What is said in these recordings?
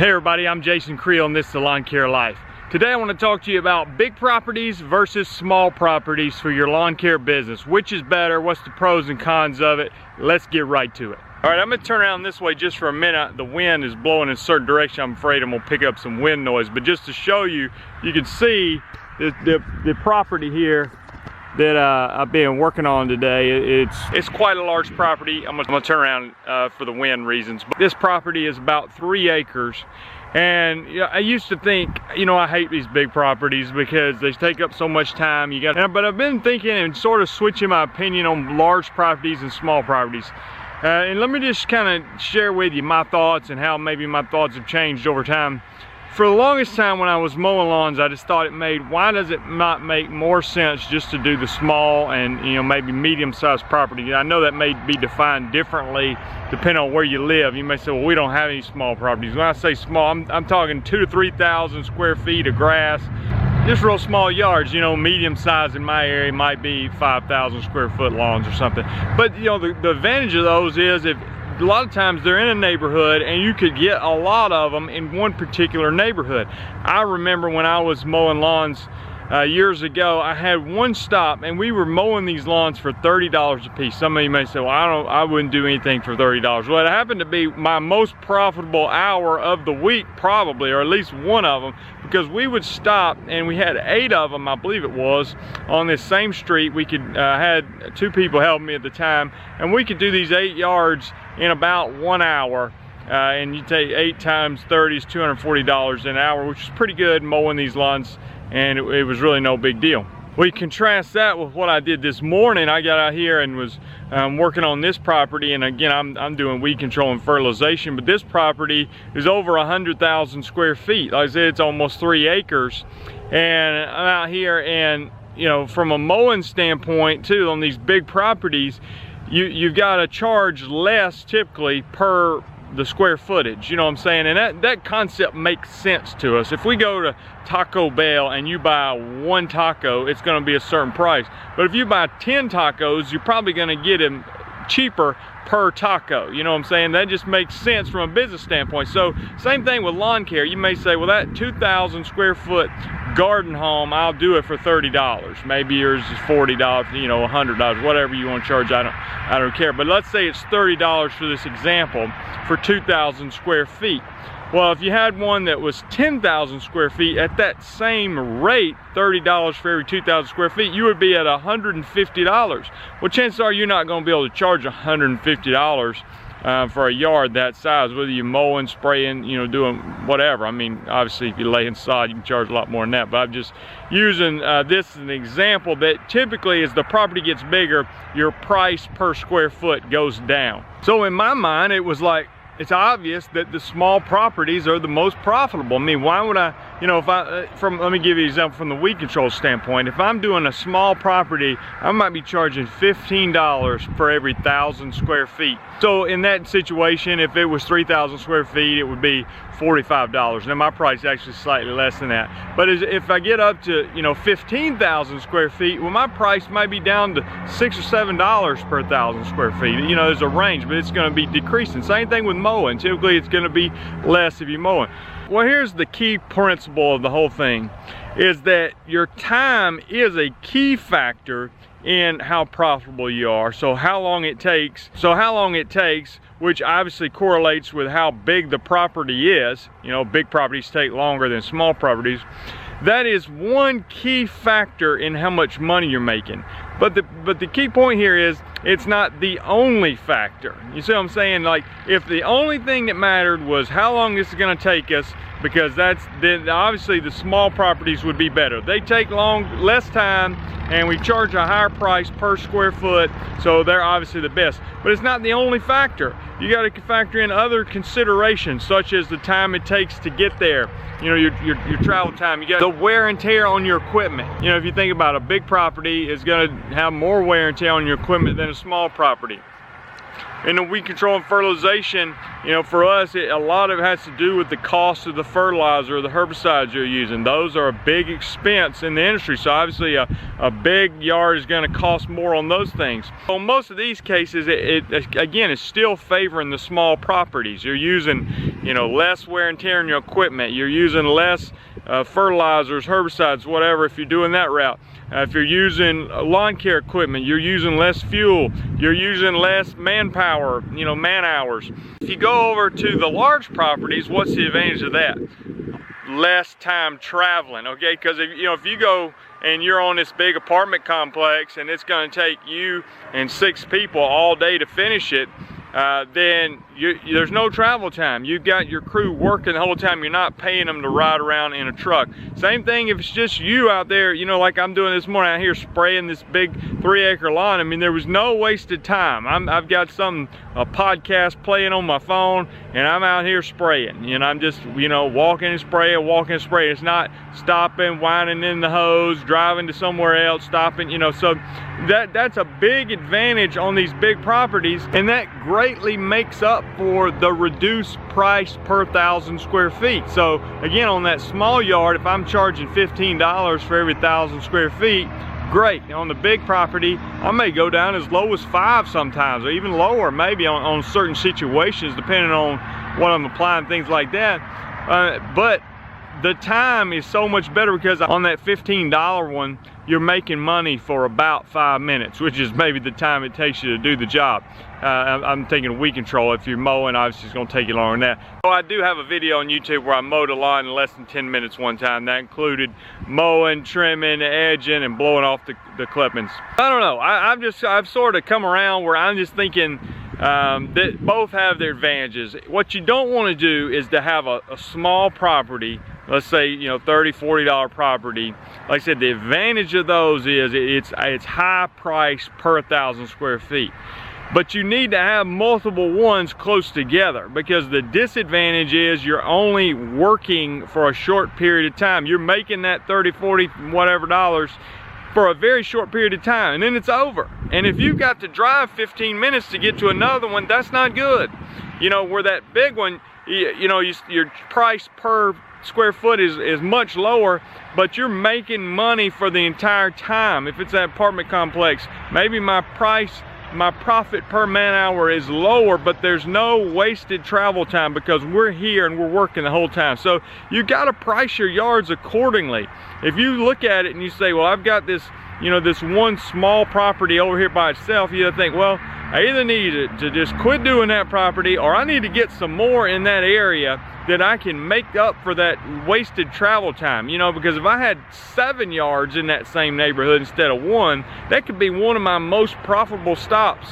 Hey everybody, I'm Jason Creel and this is the Lawn Care Life. Today I want to talk to you about big properties versus small properties for your lawn care business. Which is better? What's the pros and cons of it? Let's get right to it. All right, I'm gonna turn around this way just for a minute. The wind is blowing in a certain direction. I'm afraid I'm gonna pick up some wind noise, but just to show you, you can see the property here that I've been working on today. It's quite a large property. I'm gonna turn around for the wind reasons. But this property is about 3 acres. And I used to think, I hate these big properties because they take up so much time. But I've been thinking and sort of switching my opinion on large properties and small properties. And let me just kind of share with you my thoughts and how maybe my thoughts have changed over time. For the longest time when I was mowing lawns, I just thought why does it not make more sense just to do the small and maybe medium-sized property? I know that may be defined differently depending on where you live. You may say, well, we don't have any small properties. When I say small, I'm talking 2,000 to 3,000 square feet of grass, just real small yards. Medium size in my area might be 5,000 square foot lawns or something. But the advantage of those is a lot of times they're in a neighborhood and you could get a lot of them in one particular neighborhood. I remember when I was mowing lawns years ago, I had one stop and we were mowing these lawns for $30 a piece. Some of you may say, well, I wouldn't do anything for $30. Well, it happened to be my most profitable hour of the week, probably, or at least one of them, because we would stop and we had 8 of them, I believe it was, on this same street. We could had 2 people helping me at the time, and we could do these 8 yards in about 1 hour. And you take 8 times 30 is $240 an hour, which is pretty good mowing these lawns, and it was really no big deal. We contrast that with what I did this morning. I got out here and was working on this property, and again, I'm doing weed control and fertilization, but this property is over 100,000 square feet. Like I said, it's almost 3 acres, and I'm out here, and from a mowing standpoint too, on these big properties, you've got to charge less typically per the square footage, you know what I'm saying? And that concept makes sense to us. If we go to Taco Bell and you buy 1 taco, it's going to be a certain price. But if you buy 10 tacos, you're probably going to get them cheaper per taco, you know what I'm saying? That just makes sense from a business standpoint. So same thing with lawn care. You may say, well, that 2,000 square foot garden home, I'll do it for $30. Maybe yours is $40, $100, whatever you want to charge. I don't care. But let's say it's $30 for this example for 2,000 square feet. Well, if you had one that was 10,000 square feet at that same rate, $30 for every 2,000 square feet, you would be at $150. Well, chances are you're not going to be able to charge $150 for a yard that size, whether you're mowing, spraying, doing whatever. I mean, obviously, if you lay inside, you can charge a lot more than that. But I'm just using this as an example that typically, as the property gets bigger, your price per square foot goes down. So in my mind, it was like, it's obvious that the small properties are the most profitable. I mean, why would I, let me give you an example from the weed control standpoint. If I'm doing a small property, I might be charging $15 for every 1,000 square feet. So in that situation, if it was 3,000 square feet, it would be $45. Now my price is actually slightly less than that. But if I get up to 15,000 square feet, well, my price might be down to $6 or $7 per 1,000 square feet. There's a range, but it's going to be decreasing. Same thing with mowing. Typically, it's going to be less if you're mowing. Well, here's the key principle of the whole thing, is that your time is a key factor in how profitable you are. So how long it takes, which obviously correlates with how big the property is. Big properties take longer than small properties. That is one key factor in how much money you're making. But the key point here is it's not the only factor. You see what I'm saying? Like, if the only thing that mattered was how long this is going to take us, because then obviously the small properties would be better. They take less time, and we charge a higher price per square foot, so they're obviously the best. But it's not the only factor. You got to factor in other considerations, such as the time it takes to get there. Your travel time. You got the wear and tear on your equipment. If you think about a big property, is going to have more wear and tear on your equipment than a small property. In the weed control and fertilization, for us, a lot of it has to do with the cost of the fertilizer or the herbicides you're using. Those are a big expense in the industry, so obviously a big yard is going to cost more on those things. So in most of these cases, it again is still favoring the small properties. You're using you know, less wear and tear on your equipment. You're using less fertilizers, herbicides, whatever, if you're doing that route. If you're using lawn care equipment, you're using less fuel, you're using less manpower, you know, man hours. If you go over to the large properties, what's the advantage of that? Less time traveling, okay? Because if you go and you're on this big apartment complex and it's going to take you and 6 people all day to finish it, then there's no travel time. You've got your crew working the whole time. You're not paying them to ride around in a truck. Same thing if it's just you out there, you know, like I'm doing this morning out here spraying this big 3-acre lawn. I mean, there was no wasted time. I've got a podcast playing on my phone and I'm out here spraying. And I'm just, you know, walking and spraying, walking and spraying. It's not stopping, winding in the hose, driving to somewhere else, stopping, you know. So that's a big advantage on these big properties, and that greatly makes up for the reduced price per 1,000 square feet. So again, on that small yard, if I'm charging $15 for every 1,000 square feet, great. On the big property, I may go down as low as 5 sometimes, or even lower maybe on certain situations, depending on what I'm applying, things like that. But the time is so much better, because on that $15 one, you're making money for about 5 minutes, which is maybe the time it takes you to do the job. I'm thinking weed control. If you're mowing, obviously it's going to take you longer than that. So I do have a video on YouTube where I mowed a lawn in less than 10 minutes one time. That included mowing, trimming, edging, and blowing off the clippings. I don't know. I've sort of come around where I'm just thinking that both have their advantages. What you don't want to do is to have a small property, let's say, you know, $30, $40 property. Like I said, the advantage of those is it's high price per 1,000 square feet. But you need to have multiple ones close together, because the disadvantage is you're only working for a short period of time. You're making that 30, 40, whatever dollars for a very short period of time, and then it's over. And if you've got to drive 15 minutes to get to another one, that's not good. You know, where that big one, you know, your price per square foot is much lower, but you're making money for the entire time. If it's an apartment complex, maybe my profit per man hour is lower, but there's no wasted travel time because we're here and we're working the whole time. So you got to price your yards accordingly. If you look at it and you say, well, I've got this, you know, this one small property over here by itself, you think, well, I either need to just quit doing that property, or I need to get some more in that area that I can make up for that wasted travel time. You know, because if I had 7 yards in that same neighborhood instead of 1, that could be one of my most profitable stops.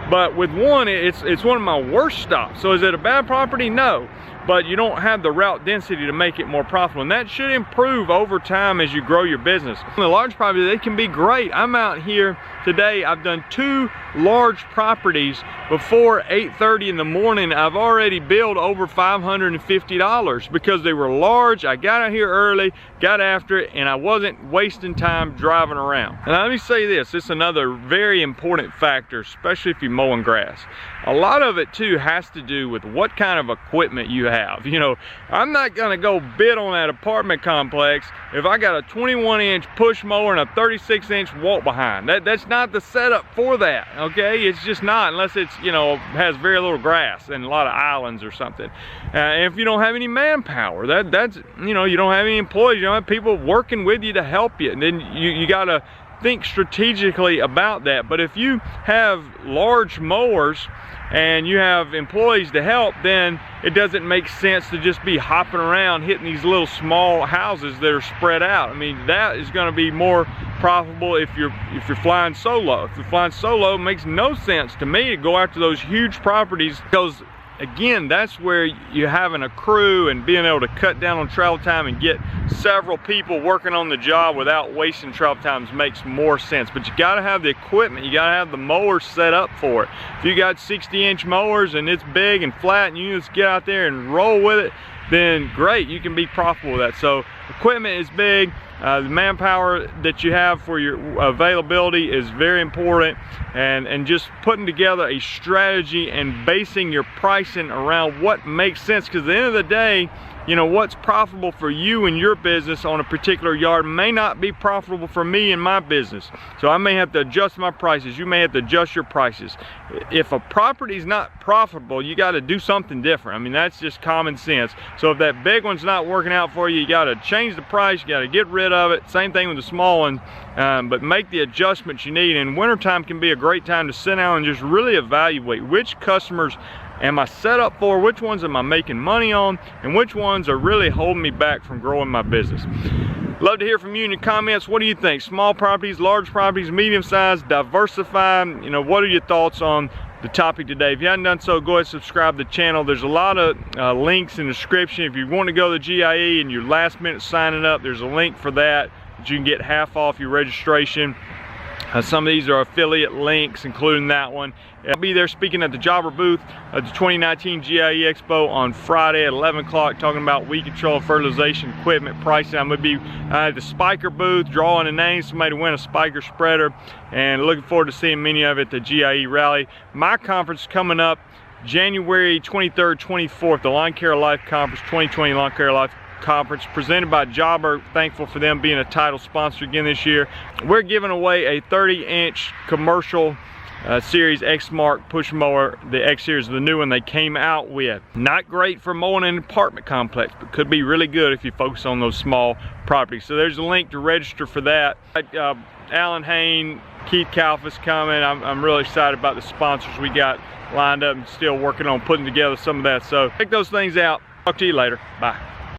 But with 1, it's one of my worst stops. So is it a bad property? No. But you don't have the route density to make it more profitable, and that should improve over time as you grow your business. On the large property, they can be great. I'm out here today, I've done 2 large properties before 8:30 in the morning. I've already billed over $550 because they were large. I got out here early, got after it, and I wasn't wasting time driving around. And let me say this, it's another very important factor, especially if you're mowing grass. A lot of it too has to do with what kind of equipment you have. You know, I'm not gonna go bid on that apartment complex if I got a 21-inch push mower and a 36-inch walk behind. That's not the setup for that, okay? It's just not, unless it's, you know, has very little grass and a lot of islands or something. And if you don't have any manpower, that's, you know, you don't have any employees, you don't have people working with you to help you, and then you gotta think strategically about that. But if you have large mowers and you have employees to help, then it doesn't make sense to just be hopping around hitting these little small houses that are spread out. I mean, that is going to be more profitable if you're flying solo. If you're flying solo, it makes no sense to me to go after those huge properties, because again, that's where you having a crew and being able to cut down on travel time and get several people working on the job without wasting travel times makes more sense. But you got to have the equipment, you got to have the mowers set up for it. If you got 60-inch mowers and it's big and flat and you just get out there and roll with it, then great, you can be profitable with that. So equipment is big. The manpower that you have for your availability is very important, and just putting together a strategy and basing your pricing around what makes sense, because at the end of the day, you know, what's profitable for you and your business on a particular yard may not be profitable for me and my business. So I may have to adjust my prices. You may have to adjust your prices. If a property is not profitable, you got to do something different. I mean, that's just common sense. So if that big one's not working out for you, you got to change the price, you got to get rid of it. Same thing with the small one, but make the adjustments you need. And wintertime can be a great time to sit down and just really evaluate which customers am I set up for, which ones am I making money on, and which ones are really holding me back from growing my business. Love to hear from you in your comments. What do you think? Small properties, large properties, medium size, diversify? You know, what are your thoughts on the topic today? If you haven't done so, go ahead and subscribe to the channel. There's a lot of links in the description. If you want to go to the GIE and you're last minute signing up, there's a link for that you can get half off your registration. Some of these are affiliate links, including that one. I'll be there speaking at the Jobber booth at the 2019 GIE Expo on Friday at 11 o'clock, talking about weed control and fertilization equipment pricing. I'm going to be at the Spiker booth, drawing a name, somebody to win a Spiker spreader, and looking forward to seeing many of it at the GIE rally. My conference is coming up January 23rd, 24th, the Lawn Care Life Conference, 2020 Lawn Care Life Conference, presented by Jobber. Thankful for them being a title sponsor again this year. We're giving away a 30-inch commercial series X-Mark push mower, the X series, the new one they came out with. Not great for mowing an apartment complex, but could be really good if you focus on those small properties. So there's a link to register for that. Alan Hain, Keith Kalfas coming. I'm really excited about the sponsors we got lined up and still working on putting together some of that. So check those things out. Talk to you later. Bye.